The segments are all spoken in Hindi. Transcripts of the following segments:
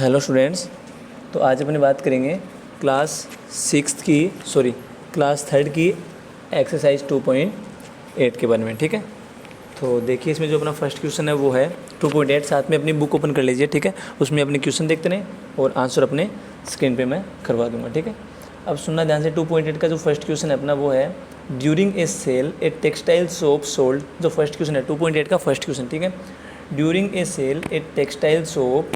Hello students. तो आज अपनी बात करेंगे क्लास थर्ड की एक्सरसाइज 2.8 के बारे में। ठीक है, तो देखिए इसमें जो अपना फर्स्ट क्वेश्चन है वो है 2.8। साथ में अपनी बुक ओपन कर लीजिए। ठीक है, उसमें अपने क्वेश्चन देखते रहें और आंसर अपने स्क्रीन पे मैं करवा दूंगा। ठीक है, अब सुनना ध्यान से। 2.8 का जो फर्स्ट क्वेश्चन है अपना वो है during a sale a textile shop sold. जो फर्स्ट क्वेश्चन है 2.8 का फर्स्ट क्वेश्चन। ठीक है, during a sale a textile shop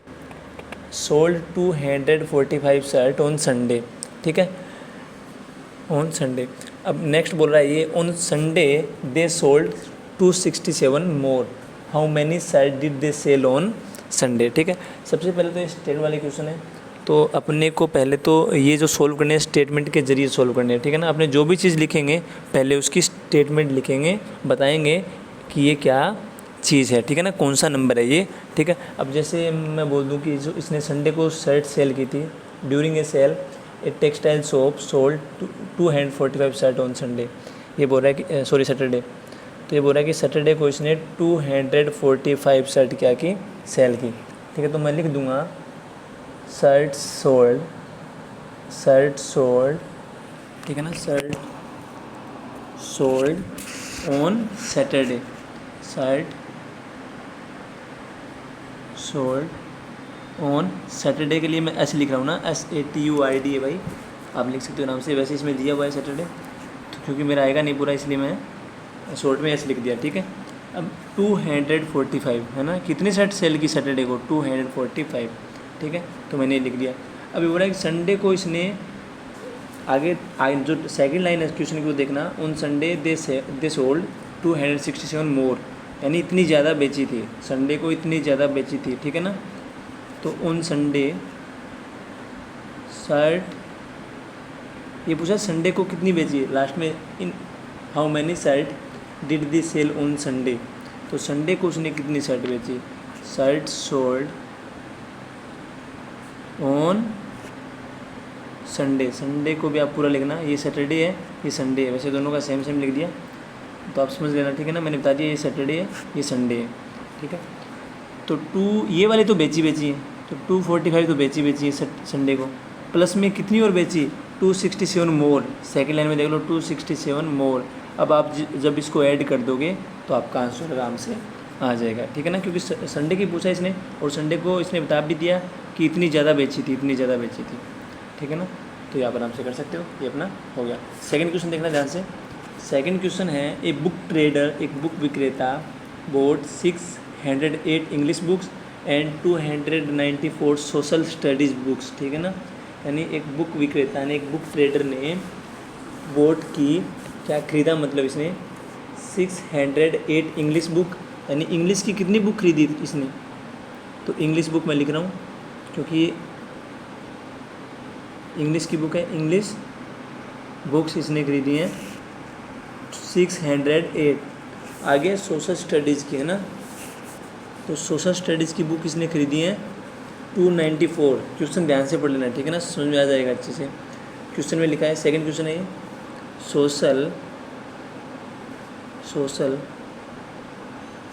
sold 245 shirt on Sunday. ठीक है, ऑन संडे। अब नेक्स्ट बोल रहा है ये on Sunday they sold 267 more. How many shirt did they sell on Sunday. ठीक है, सबसे पहले तो ये स्टेट वाले क्वेश्चन है, तो अपने को पहले तो ये जो सोल्व करने हैं स्टेटमेंट के जरिए सोल्व करने हैं। ठीक है ना, अपने जो भी चीज़ लिखेंगे पहले उसकी स्टेटमेंट लिखेंगे, बताएंगे कि ये क्या चीज़ है। ठीक है ना, कौन सा नंबर है ये। ठीक है, अब जैसे मैं बोल दूं कि जो इसने संडे को शर्ट सेल की थी, during a sale a textile shop sold 245 shirt on Sunday. ये बोल रहा है कि सैटरडे। तो ये बोल रहा है कि सैटरडे को इसने 245 शर्ट क्या की, सेल की। ठीक है, तो मैं लिख दूंगा शर्ट सोल्ड। ठीक है ना, shirt sold on Saturday. Shirt sold on Saturday के लिए मैं एस लिख रहा हूँ ना, SATURD है भाई, आप लिख सकते हो नाम से। वैसे इसमें दिया हुआ है सैटरडे, तो क्योंकि मेरा आएगा नहीं पूरा इसलिए मैं शॉर्ट में एस लिख दिया। ठीक है, अब 245 है ना, कितनी शर्ट सेल की सैटरडे को, 245। ठीक है, तो मैंने लिख दिया। अब ये बोल रहा है कि संडे को इसने आगे जो सेकंड लाइन है क्वेश्चन की वो देखना, ऑन संडे दे सोल्ड 267 मोर, यानी इतनी ज़्यादा बेची थी संडे को, इतनी ज़्यादा बेची थी। ठीक है ना, तो ऑन संडे शर्ट, ये पूछा संडे को कितनी बेची है, लास्ट में in how many shirt did the sale on Sunday. तो संडे को उसने कितनी शर्ट बेची, shirt sold on Sunday. Sunday को भी आप पूरा लिखना, ये सैटरडे है ये संडे है, वैसे दोनों का सेम लिख दिया तो आप समझ लेना। ठीक है ना, मैंने बता दिया ये सैटरडे है ये संडे है। ठीक है, तो ये वाली तो बेची है, तो 245 तो बेची है संडे को, प्लस में कितनी और बेची, 267 मोर। सेकेंड लाइन में देख लो 267 मोर। अब आप जब इसको ऐड कर दोगे तो आपका आंसर आराम से आ जाएगा। ठीक है ना, क्योंकि संडे की पूछा इसने और संडे को इसने बता भी दिया कि इतनी ज़्यादा बेची थी। ठीक है ना, तो ये आप आराम से कर सकते हो। ये अपना हो गया। सेकंड क्वेश्चन देखना ध्यान से। सेकंड क्वेश्चन है ए बुक ट्रेडर, एक बुक विक्रेता, boat 608 English books and 294 social studies books. ठीक है ना, यानी एक बुक विक्रेता ने, एक बुक ट्रेडर ने बोट की क्या खरीदा, मतलब इसने 608 इंग्लिश बुक, यानी इंग्लिश की कितनी बुक खरीदी इसने, तो इंग्लिश बुक मैं लिख रहा हूँ क्योंकि इंग्लिश की बुक है, इंग्लिश बुक्स इसने खरीदी हैं 608। आगे सोशल स्टडीज़ की है ना, तो सोशल स्टडीज़ की बुक इसने खरीदी है 294। क्वेश्चन ध्यान से पढ़ लेना। ठीक है ना, समझ में आ जाएगा अच्छे से। क्वेश्चन में लिखा है, सेकंड क्वेश्चन है ये, सोशल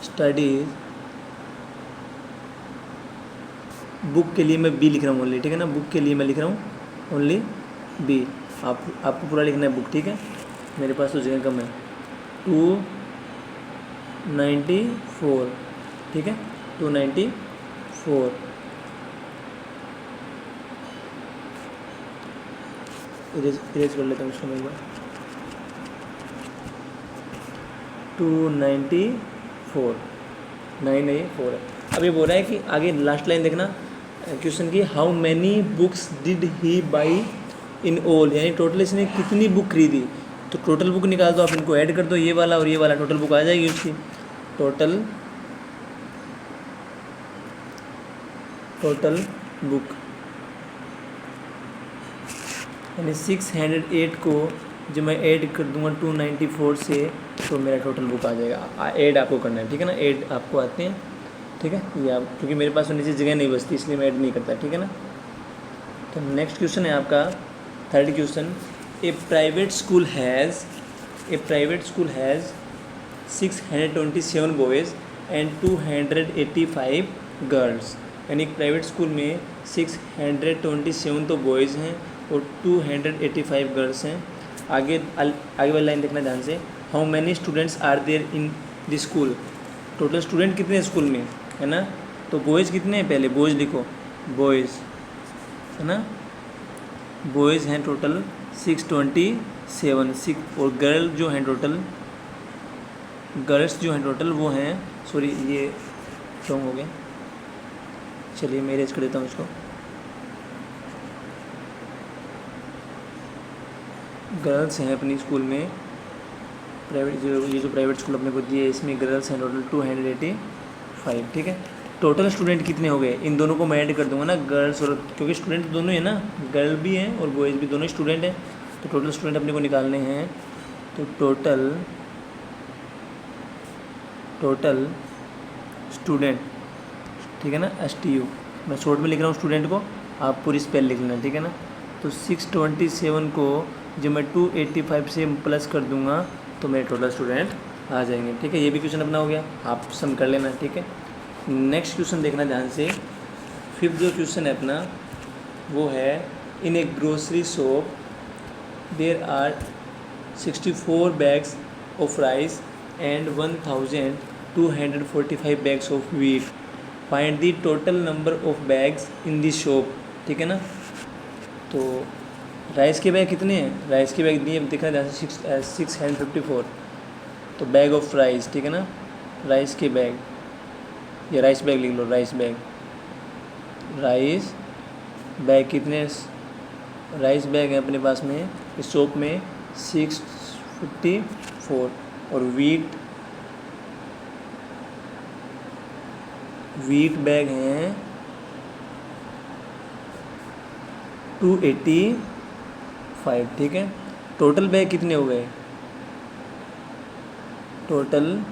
स्टडीज़ बुक के लिए मैं बी लिख रहा हूँ ओनली। ठीक है ना, बुक के लिए मैं लिख रहा हूँ ओनली बी। आपको पूरा लिखना है बुक। ठीक है, मेरे पास तो जगह कम है। 294। ठीक है, 294। इरेज कर लेता हूँ उसको मैं एक बार। 294, 9 है ये 4 है। अब ये बोल रहा है कि आगे लास्ट लाइन देखना क्वेश्चन की, how many books did he by in all, यानी टोटल इसने कितनी बुक खरीदी। तो टोटल बुक निकाल दो आप, इनको ऐड कर दो, ये वाला और ये वाला, टोटल बुक आ जाएगी उसकी। टोटल बुक यानी 608 को जो मैं ऐड कर दूंगा 294 से, तो मेरा टोटल बुक आ जाएगा। ऐड आपको करना है। ठीक है ना, ऐड आपको आते हैं। ठीक है, ये आप, क्योंकि मेरे पास नीचे जगह नहीं बचती इसलिए मैं ऐड नहीं करता। ठीक है ना, तो नेक्स्ट क्वेश्चन है आपका third question. A private school has 627 boys and 285 girls यानी प्राइवेट स्कूल में 627 तो बॉयज़ हैं और 285 गर्ल्स हैं। आगे वाली लाइन देखना ध्यान से, how many students are there in the school, total student कितने हैं स्कूल में, है ना। तो बॉयज़ कितने हैं, पहले बॉयज़ लिखो, बॉयज़, है ना, बॉयज़ हैं टोटल 627, और गर्ल जो हैं टोटल, गर्ल्स जो हैं टोटल वो हैं, सॉरी ये रॉन्ग हो गया, चलिए मैं इरेज कर देता हूँ इसको। गर्ल्स हैं अपनी स्कूल में, प्राइवेट ये जो प्राइवेट स्कूल अपने को दिए इसमें गर्ल्स हैं टोटल 285, ठीक है। टोटल स्टूडेंट कितने हो गए, इन दोनों को मैं ऐड कर दूंगा ना, गर्ल्स और, क्योंकि स्टूडेंट दोनों ही है ना, गर्ल भी हैं और बॉयज़ भी, दोनों स्टूडेंट हैं, तो टोटल स्टूडेंट अपने को निकालने हैं। तो टोटल स्टूडेंट, ठीक है ना, STU, मैं शॉर्ट में लिख रहा हूँ स्टूडेंट को, आप पूरी स्पेल लिख लेना, ठीक है ना। तो 627 को जब मैं 285 से प्लस कर दूंगा तो मेरे टोटल स्टूडेंट आ जाएंगे, ठीक है। ये भी क्वेश्चन अपना हो गया, आप सम कर लेना, ठीक है। नेक्स्ट क्वेश्चन देखना ध्यान से, फिफ्थ जो क्वेश्चन है अपना वो है, in a grocery shop there are 64 bags of rice and 1245 bags of wheat, find the total number of bags in the shop, ठीक है ना। तो राइस के बैग कितने हैं, राइस के बैग दिए दिख रहे हैं 654, तो बैग ऑफ राइस, ठीक है ना, राइस के बैग, ये राइस बैग लिख लो, राइस बैग कितने, राइस बैग हैं अपने पास में इस शॉप में 654, और वीट बैग हैं 285, ठीक है। टोटल बैग कितने हो गए, टोटल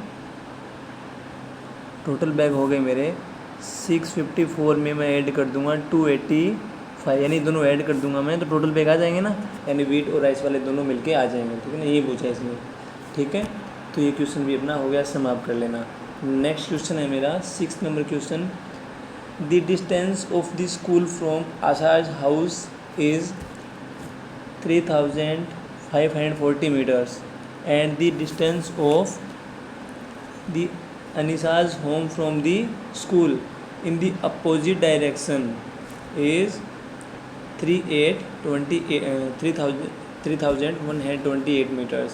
बैग हो गए मेरे 654 में मैं ऐड कर दूंगा 285, यानी दोनों ऐड कर दूंगा मैं, तो टोटल बैग आ जाएंगे ना, यानी वीट और राइस वाले दोनों मिलके आ जाएंगे, ठीक है ना, ये पूछा है इसमें, ठीक है। तो ये क्वेश्चन भी अपना हो गया, समाप्त कर लेना। नेक्स्ट क्वेश्चन है मेरा 6 number question, the distance of the school from Asha's house is 3540 meters and the distance of the Anisa's home from the school in the opposite direction is 3128 meters.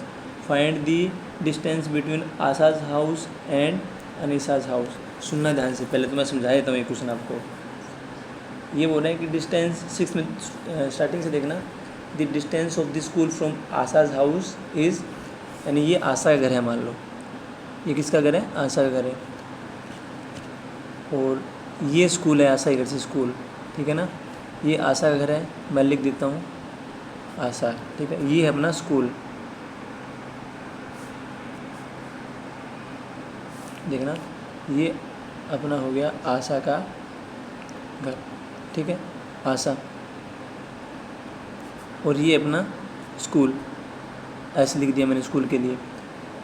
Find the distance between Asa's house and Anisa's house. सुनना ध्यान से, पहले तो मैं समझा देता हूँ ये क्वेश्चन आपको। ये बोल रहा है कि डिस्टेंस 6 में स्टार्टिंग से देखना, the distance of the school from Asha's house is, यानी ये आशा का घर है, मान लो ये किसका घर है, आशा का घर है, और ये स्कूल है आशा के घर से स्कूल, ठीक है ना, ये आशा का घर है, मैं लिख देता हूँ आशा, ठीक है। ये है अपना स्कूल, देखना ये अपना हो गया आशा का घर, ठीक है, आशा, और ये अपना स्कूल, ऐसे लिख दिया मैंने स्कूल के लिए।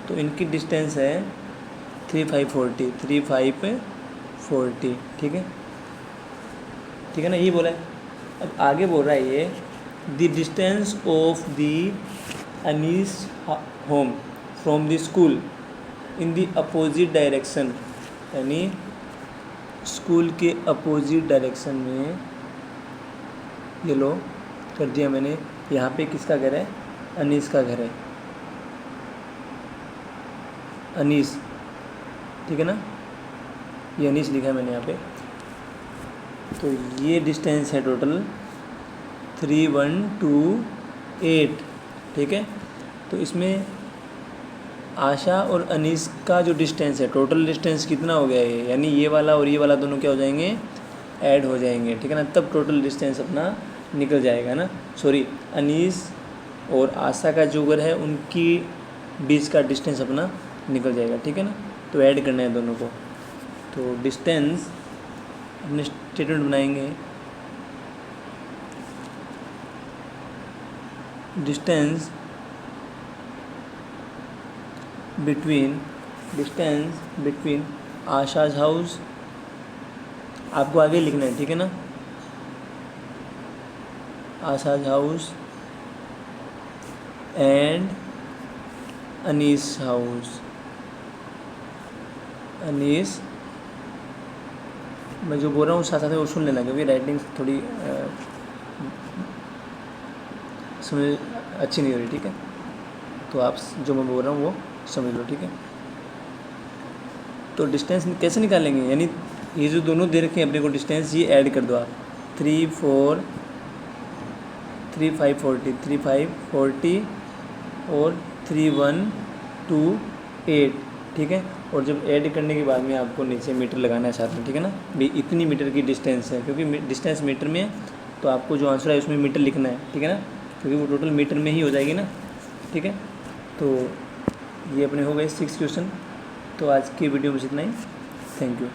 तो इनकी डिस्टेंस है 3540, ठीक है, ठीक है ना, ये बोला है। अब आगे बोल रहा है ये, the distance of the Anis home from the school in the opposite direction, यानी स्कूल के अपोजिट डायरेक्शन में, ये लो कर दिया मैंने, यहाँ पे किसका घर है, अनीस का घर है, अनीस, ठीक है ना, ये अनीस लिखा है मैंने यहाँ पे। तो ये डिस्टेंस है टोटल 3128, ठीक है। तो इसमें आशा और अनीस का जो डिस्टेंस है, टोटल डिस्टेंस कितना हो गया है, यानी ये वाला और ये वाला दोनों क्या हो जाएंगे, ऐड हो जाएंगे, ठीक है ना, तब टोटल डिस्टेंस अपना निकल जाएगा ना। सॉरी, अनीस और आशा का जो घर है उनकी बीच का डिस्टेंस अपना निकल जाएगा, ठीक है ना। तो ऐड करना है दोनों को, तो डिस्टेंस अपने स्टेटमेंट बनाएंगे, डिस्टेंस बिटवीन आशाज हाउस आपको आगे लिखना है, ठीक है ना। आसाज house and Anees house. Anees, मैं जो बोल रहा हूँ साथ साथ में वो सुन लेना, क्योंकि राइटिंग थोड़ी समझ अच्छी नहीं हो रही, ठीक है। तो आप जो मैं बोल रहा हूँ वो समझ लो, ठीक है। तो डिस्टेंस कैसे निकालेंगे, यानी ये जो दोनों दे रखे हैं अपने को डिस्टेंस, ये ऐड कर दो आप। 3 4 3 5 40, 3 5 40 और 3 1 2 8, ठीक है। और जब ऐड करने के बाद में आपको नीचे मीटर लगाना है साथ में, ठीक है ना। भी इतनी मीटर की डिस्टेंस है, क्योंकि डिस्टेंस मीटर में है, तो आपको जो आंसर है उसमें मीटर लिखना है, ठीक है ना, क्योंकि वो टोटल मीटर में ही हो जाएगी ना, ठीक है। तो ये अपने हो गए 6 क्वेश्चन। तो आज की वीडियो में इतना ही। Thank you.